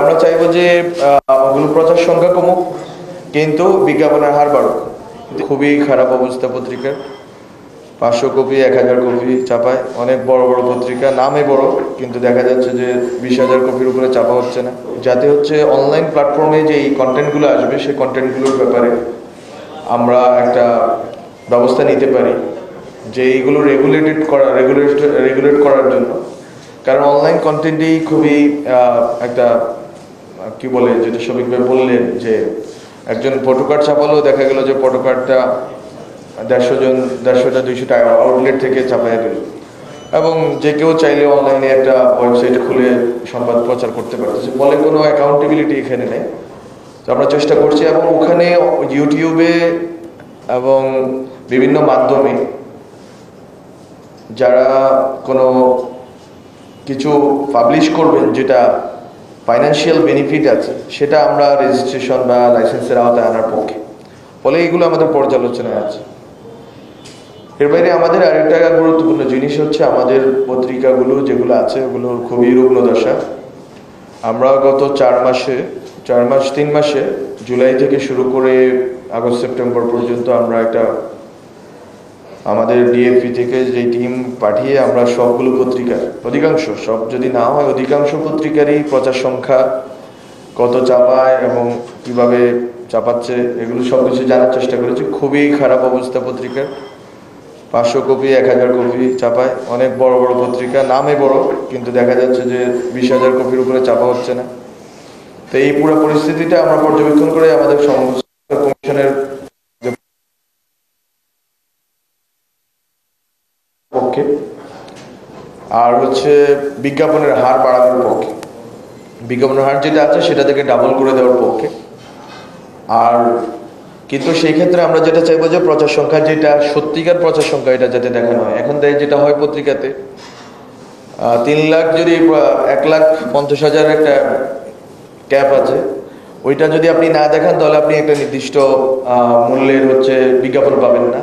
আমরা চাইবো যে ওগুলো প্রচার সংখ্যা কমুক, কিন্তু বিজ্ঞাপনের হার বাড়ুক। খুবই খারাপ অবস্থা পত্রিকার। 500 কপি 1000 কপি চাপায়। অনেক বড় বড় পত্রিকা, নামে বড়, কিন্তু দেখা যাচ্ছে যে 20,000 কপির উপরে চাপা হচ্ছে না। যাতে হচ্ছে অনলাইন প্ল্যাটফর্মে যে এই কন্টেন্টগুলো আসবে, সেই কন্টেন্টগুলোর ব্যাপারে আমরা একটা ব্যবস্থা নিতে পারি, যে এইগুলো রেগুলেট করার জন্য। কারণ অনলাইন কন্টেন্টেই খুবই একটা কি বলে, যেটা শফিক ভাই বললেন, যে একজন ফটোকার্ড ছাপালেও দেখা গেল যে ফটোকার্ডটা 150টা 200টা আউটলেট থেকে ছাপাইয়া দিল, এবং যে কেউ চাইলে অনলাইনে একটা ওয়েবসাইট খুলে সংবাদ প্রচার করতে পারতেছে, বলে কোনো অ্যাকাউন্টেবিলিটি এখানে নেই। তো আমরা চেষ্টা করছি, এবং ওখানে ইউটিউবে এবং বিভিন্ন মাধ্যমে যারা কোনো কিছু পাবলিশ করবেন যেটা ফাইন্যান্সিয়াল বেনিফিট আছে, সেটা আমরা রেজিস্ট্রেশন বা লাইসেন্সের আওতায় আনার পক্ষে। ফলে এইগুলো আমাদের পর্যালোচনায় আছে। এর বাইরে আমাদের আরেকটা গুরুত্বপূর্ণ জিনিস হচ্ছে, আমাদের পত্রিকাগুলো যেগুলো আছে ওগুলোর খুবই রুগ্ন দশা। আমরা গত 3 মাসে জুলাই থেকে শুরু করে আগস্ট সেপ্টেম্বর পর্যন্ত আমরা আমাদের ডিএফপি থেকে যে টিম পাঠিয়ে আমরা সবগুলো পত্রিকার অধিকাংশ, সব যদি না হয় অধিকাংশ পত্রিকারই প্রচার সংখ্যা কত চাপায় এবং কিভাবে চাপাচ্ছে, এগুলো সব কিছু জানার চেষ্টা করেছি। খুবই খারাপ অবস্থা পত্রিকার। 500 কপি 1000 কপি চাপায়। অনেক বড় বড় পত্রিকা, নামে বড়, কিন্তু দেখা যাচ্ছে যে 20,000 কপির উপরে চাপা হচ্ছে না। তো এই পুরো পরিস্থিতিটা আমরা পর্যবেক্ষণ করে আমাদের সংস্কার কমিশনের পক্ষে, আর হচ্ছে বিজ্ঞাপনের হার বাড়ানোর পক্ষে, বিজ্ঞাপনের হার যেটা আছে সেটা থেকে ডাবল করে দেওয়ার পক্ষে। আর কিন্তু সেই ক্ষেত্রে আমরা যেটা চাইবো যে প্রচার সংখ্যা, যেটা সত্যিকার প্রচার সংখ্যা, এটা যাতে দেখানো হয়। এখন যেটা হয় পত্রিকাতে 3 লাখ, যদি 1,50,000 একটা ক্যাপ আছে, ওইটা যদি আপনি না দেখান তাহলে আপনি একটা নির্দিষ্ট মূল্যের হচ্ছে বিজ্ঞাপন পাবেন না।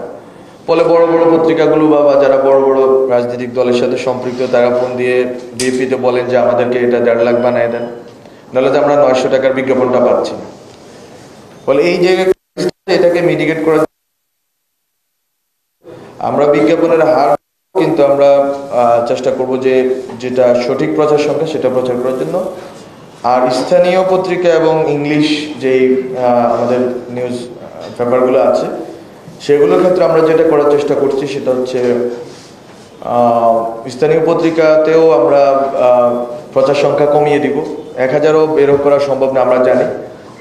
ফলে বড় বড় পত্রিকাগুলো বা যারা বড় বড় রাজনৈতিক দলের সাথে সম্পৃক্ত, তারা ফোন দিয়ে ডিএপিতে বলেন যে আমাদেরকে এটা 1.5 লাখ বানিয়ে দেন, নাহলে তো আমরা 900 টাকার বিজ্ঞাপনটা পাচ্ছি না। ফলে এই জায়গায় এটাকে মিটিগেট করার আমরা বিজ্ঞাপনের হার, কিন্তু আমরা চেষ্টা করব যে যেটা সঠিক প্রচার সংখ্যা সেটা প্রচার করার জন্য। আর স্থানীয় পত্রিকা এবং ইংলিশ যেই আমাদের নিউজ পেপারগুলো আছে, সেগুলোর ক্ষেত্রে আমরা যেটা করার চেষ্টা করছি সেটা হচ্ছে স্থানীয় পত্রিকাতেও আমরা প্রচার সংখ্যা কমিয়ে দিব। 1000ও বের করা সম্ভব না আমরা জানি।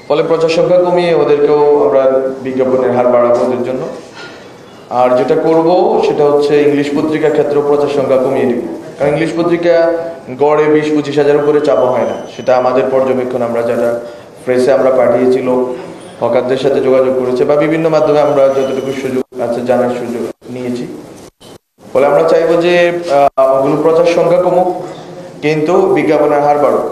ফলে প্রচার সংখ্যা কমিয়ে ওদেরকেও আমরা বিজ্ঞাপনের হার বাড়াবো ওদের জন্য। আর যেটা করব সেটা হচ্ছে ইংলিশ পত্রিকার ক্ষেত্রেও প্রচার সংখ্যা কমিয়ে দিব। কারণ ইংলিশ পত্রিকা গড়ে 20-25 হাজার উপরে চাপা হয় না, সেটা আমাদের পর্যবেক্ষণ। আমরা যারা প্রেসে আমরা পাঠিয়েছিল, হকারদের সাথে যোগাযোগ করেছে, বা বিভিন্ন মাধ্যমে আমরা যতটুকু সুযোগ আছে জানার সুযোগ নিয়েছি। ফলে আমরা চাইবো যে ওগুলো প্রচার সংখ্যা কমুক, কিন্তু বিজ্ঞাপনের হার বাড়ুক।